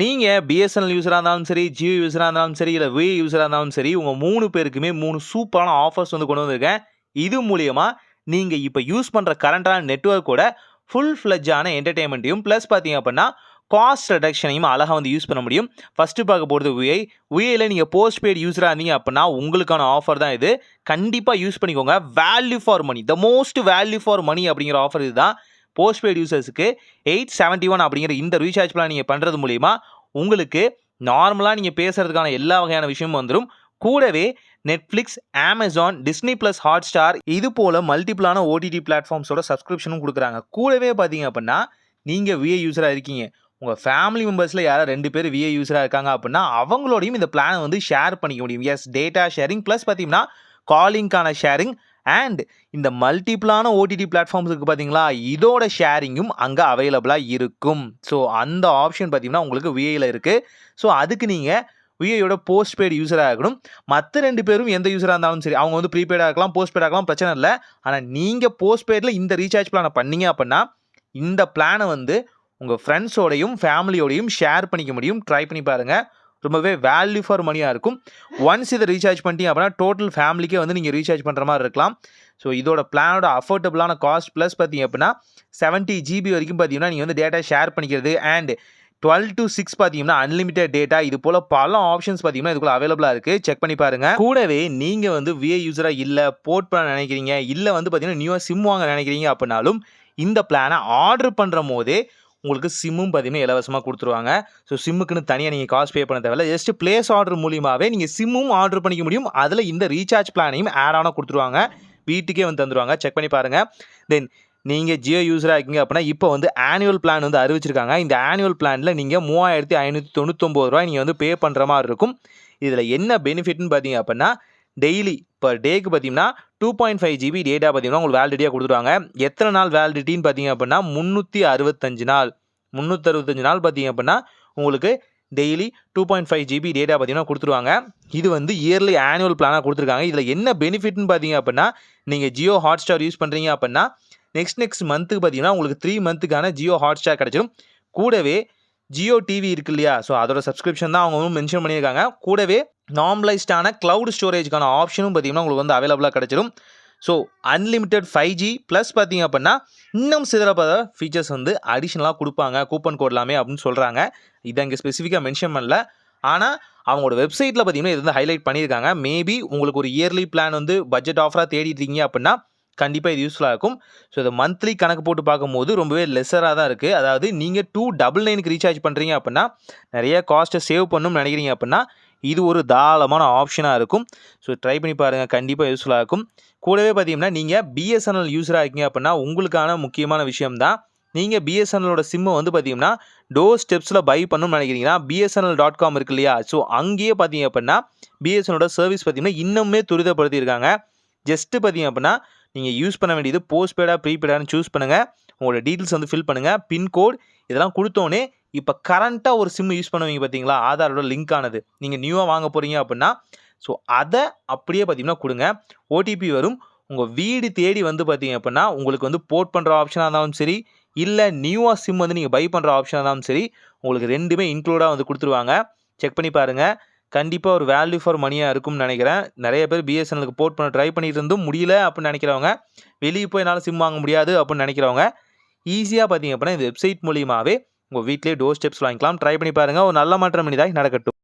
நீங்க பிஎஸ்என்எல் யூசரா இருந்தாலும் சரி, ஜியோ யூசரா இருந்தாலும் சரி, இல்ல வி யூசரா இருந்தாலும் சரி, உங்க 3 பேருக்குமே 3 சூப்பரான ஆஃபர்ஸ் வந்து கொண்டு வந்திருக்கேன். இது மூலியமா நீங்க இப்ப யூஸ் பண்ற கரண்டான நெட்வொர்க்கோட ஃபுல் ஃப்ளெட்ஜான என்டர்டெயின்மென்ட்டையும் பிளஸ் பார்த்தீங்க அப்படின்னா, காஸ்ட் ரிடக்ஷனையும் அழகா வந்து யூஸ் பண்ண முடியும். ஃபர்ஸ்ட் பார்க்க போறது விஐ. விஐல நீங்க போஸ்ட் பெய்ட் யூசரா இருந்தீங்க அப்படின்னா, உங்களுக்கான ஆஃபர் தான் இது. கண்டிப்பா யூஸ் பண்ணிக்கோங்க. Value for money. The most value for money அப்படிங்கிற ஆஃபர் இதுதான். போஸ்ட் பெய்ட் யூசர்ஸ்க்கு 871 அப்படிங்கிற இந்த ரீசார்ஜ் பிளான் நீங்க பண்றது மூலியமா உங்களுக்கு நார்மலா நீங்க பேசுறதுக்கான எல்லா வகையான விஷயமும் வந்துரும். கூடவே Netflix, Amazon, Disney Plus, Hotstar இது போல மல்டிபிளான ஓடிடி பிளாட்ஃபார்ம்ஸோட சப்ஸ்கிரிப்ஷனும் குடுக்குறாங்க. கூடவே பார்த்தீங்க அப்படின்னா, நீங்க விஐ யூசரா இருக்கீங்க. உங்க ஃபேமிலி மெம்பர்ஸ்ல யாராவது 2 பேர் விஐ யூசரா இருக்காங்க அப்படின்னா, அவங்களோடையும் இந்த பிளான வந்து ஷேர் பண்ணிக்க முடியும். எஸ், டேட்டா ஷேரிங் பிளஸ் பார்த்தீங்கன்னா, காலிங்கான ஷேரிங் அண்ட் இந்த மல்டிபிளான ஓடிடி பிளாட்ஃபார்ம்ஸ் இருக்கு பார்த்தீங்களா, இதோட ஷேரிங்கும் அங்கே அவைலபிளாக இருக்கும். ஸோ அந்த ஆப்ஷன் பார்த்தீங்கன்னா உங்களுக்கு விஐயில் இருக்குது. ஸோ அதுக்கு நீங்கள் விஐயோட போஸ்ட் பெய்டு யூஸராக இருக்கணும். மற்ற 2 பேரும் எந்த யூஸராக இருந்தாலும் சரி, அவங்க வந்து ப்ரீபெய்டாக இருக்கலாம், போஸ்ட் பெய்டாக இருக்கலாம், பிரச்சனை இல்லை. ஆனால் நீங்கள் போஸ்ட் பெய்டில் இந்த ரீசார்ஜ் பிளானை பண்ணீங்க அப்படின்னா, இந்த பிளானை வந்து உங்கள் ஃப்ரெண்ட்ஸோடையும் ஃபேமிலியோடையும் ஷேர் பண்ணிக்க முடியும். ட்ரை பண்ணி பாருங்கள். ரொம்பவே வேல்யூ ஃபார் மணியாக இருக்கும். ஒன்ஸ் இதை ரீசார்ஜ் பண்ணிட்டீங்க அப்படின்னா டோட்டல் ஃபேமிலிக்கே வந்து நீங்கள் ரீசார்ஜ் பண்ணுற மாதிரி இருக்கலாம். ஸோ இதோட பிளானோட அஃபோர்டபுளான காஸ்ட் ப்ளஸ் பார்த்தீங்க அப்படின்னா 70 GB வரைக்கும் பார்த்தீங்கன்னா நீங்கள் வந்து டேட்டா ஷேர் பண்ணிக்கிறது அண்ட் 12 to 6 பார்த்தீங்கன்னா அன்லிமிட்டட் டேட்டா இது போல் பல ஆப்ஷன்ஸ் பார்த்தீங்கன்னா இதுக்குள்ள அவைலபிளாக இருக்குது. செக் பண்ணி பாருங்கள். கூடவே நீங்கள் வந்து விஐ யூஸராக இல்லை போர்ட் பண்ண நினைக்கிறீங்க, இல்லை வந்து பார்த்தீங்கன்னா நியூவாக சிம் வாங்க நினைக்கிறீங்க அப்படின்னாலும் இந்த பிளானை ஆர்டர் பண்ணுற போதே உங்களுக்கு சிம்மும் பார்த்தீங்கன்னா இலவசமாக கொடுத்துருவாங்க. ஸோ சிம்முக்குன்னு தனியாக நீங்கள் காசு பே பண்ண தேவையில்ல. ஜஸ்ட் பிளேஸ் ஆர்டர் மூலியமாகவே நீங்கள் சிம்மும் ஆர்டர் பண்ணிக்க முடியும். அதில் இந்த ரீசார்ஜ் பிளானையும் ஆட் ஆனாக கொடுத்துருவாங்க. வீட்டுக்கே வந்து தந்துடுவாங்க. செக் பண்ணி பாருங்கள். தென் நீங்கள் ஜியோ யூஸராக இருக்கீங்க அப்படின்னா இப்போ வந்து ஆனுவல் பிளான் வந்து அறிவிச்சிருக்காங்க. இந்த ஆனுவல் பிளானில் நீங்கள் 3599 ரூபாய் நீங்கள் வந்து பே பண்ணுற மாதிரி இருக்கும். இதில் என்ன பெனிஃபிட்னு பார்த்தீங்க அப்படின்னா டெய்லி பர் டேக்கு பார்த்தீங்கன்னா 2.5 GB டேட்டா பார்த்தீங்கன்னா உங்களுக்கு வேலிடிட்டியாக கொடுத்துருவாங்க. எத்தனை நாள் வேலிடிட்டின்னு பார்த்தீங்க அப்படின்னா 365 நாள். 365 நாள் பார்த்தீங்க அப்படின்னா உங்களுக்கு டெய்லி 2.5 GB டேட்டா பார்த்தீங்கன்னா கொடுத்துருவாங்க. இது வந்து இயர்லி ஆனுவல் பிளானாக கொடுத்துருக்காங்க. இதில் என்ன பெனிஃபிட்னு பார்த்தீங்க அப்படின்னா நீங்கள் ஜியோ ஹாட்ஸ்டார் யூஸ் பண்ணுறீங்க அப்படின்னா நெக்ஸ்ட் மந்த்துக்கு பார்த்தீங்கன்னா உங்களுக்கு 3 மந்த்துக்கான ஜியோ ஹாட்ஸ்டார் கிடைச்சிடும். கூடவே ஜியோ டிவி இருக்கு இல்லையா, ஸோ அதோட சப்ஸ்கிரிப்ஷன் தான் அவங்க மென்ஷன் பண்ணியிருக்காங்க. கூடவே நார்மலைஸ்டான க்ளவுட் ஸ்டோரேஜ்க்கான ஆப்ஷனும் பார்த்தீங்கன்னா உங்களுக்கு வந்து அவைலபிளாக கிடைச்சிடும். ஸோ அன்லிமிட்டட் 5G ப்ளஸ் பார்த்தீங்க அப்படின்னா இன்னும் சில பல ஃபீச்சர்ஸ் வந்து அடிஷ்னலாக கொடுப்பாங்க கூப்பன் கோட் எல்லாமே அப்படின்னு சொல்கிறாங்க. இதை இங்கே ஸ்பெசிஃபிக்காக மென்ஷன் பண்ணல. ஆனால் அவங்களோட வெப்சைட்டில் பார்த்தீங்கன்னா இது வந்து ஹைலைட் பண்ணியிருக்காங்க. மேபி உங்களுக்கு ஒரு இயர்லி பிளான் வந்து பட்ஜெட் ஆஃபராக தேடிட்டு இருக்கீங்க அப்படின்னா கண்டிப்பாக இது யூஸ்ஃபுல்லாக இருக்கும். ஸோ இதை மந்த்லி கணக்கு போட்டு பார்க்கும்போது ரொம்பவே லெஸராக தான் இருக்குது. அதாவது நீங்கள் 299க்கு ரீசார்ஜ் பண்ணுறீங்க அப்படின்னா நிறைய காஸ்ட்டை சேவ் பண்ணணும்னு நினைக்கிறீங்க அப்படின்னா இது ஒரு தாராளமான ஆப்ஷனாக இருக்கும். ஸோ ட்ரை பண்ணி பாருங்கள். கண்டிப்பாக யூஸ்ஃபுல்லாக இருக்கும். கூடவே பார்த்தீங்கன்னா நீங்கள் பிஎஸ்என்எல் யூஸராக இருக்கீங்க அப்படின்னா உங்களுக்கான முக்கியமான விஷயம் தான். நீங்கள் பிஎஸ்என்எலோட சிம்மை வந்து பார்த்தீங்கன்னா டோர் ஸ்டெப்ஸில் பை பண்ணணும்னு நினைக்கிறீங்கன்னா BSNL.com இருக்கு இல்லையா, ஸோ அங்கேயே பார்த்தீங்க அப்படின்னா பிஎஸ்என்எலோட சர்வீஸ் பார்த்தீங்கன்னா இன்னுமே துரிதப்படுத்தியிருக்காங்க. ஜஸ்ட்டு பார்த்தீங்க அப்படின்னா நீங்கள் யூஸ் பண்ண வேண்டியது போஸ்ட் பெய்டாக ப்ரீபெய்டானு சூஸ் பண்ணுங்கள். உங்களோட டீட்டெயில்ஸ் வந்து ஃபில் பண்ணுங்கள். பின்கோட் இதெல்லாம் கொடுத்தோன்னே இப்போ கரண்ட்டாக ஒரு சிம் யூஸ் பண்ணுவீங்க பார்த்தீங்களா, ஆதாரோட லிங்க் ஆனது நீங்கள் நியூவாக வாங்க போகிறீங்க அப்படின்னா ஸோ அதை அப்படியே பார்த்தீங்கன்னா கொடுங்க. ஓடிபி வரும். உங்கள் வீடு தேடி வந்து பார்த்தீங்க அப்படின்னா உங்களுக்கு வந்து போர்ட் பண்ணுற ஆப்ஷனாக இருந்தாலும் சரி, இல்லை நியூவாக சிம் வந்து நீங்கள் பை பண்ணுற ஆப்ஷனாக இருந்தாலும் சரி, உங்களுக்கு ரெண்டுமே இன்க்ளூடாக வந்து கொடுத்துருவாங்க. செக் பண்ணி பாருங்கள். கண்டிப்பாக ஒரு வேல்யூ ஃபார் மணியாக இருக்கும்னு நினைக்கிறேன். நிறைய பேர் பிஎஸ்என்எலுக்கு போர்ட் பண்ண ட்ரை பண்ணிட்டு இருந்தும் முடியல அப்படின்னு நினைக்கிறவங்க, வெளியே போய் என்னால் சிம் வாங்க முடியாது அப்படின்னு நினைக்கிறவங்க ஈஸியாக பார்த்தீங்க அப்படின்னா இந்த வெப்சைட் மூலியமாகவே உங்கள் வீட்டிலே டோர் ஸ்டெப்ஸ் வாங்கிக்கலாம். ட்ரை பண்ணி பாருங்கள். ஒரு நல்ல மாற்றம் இனிதாக நடக்கட்டும்.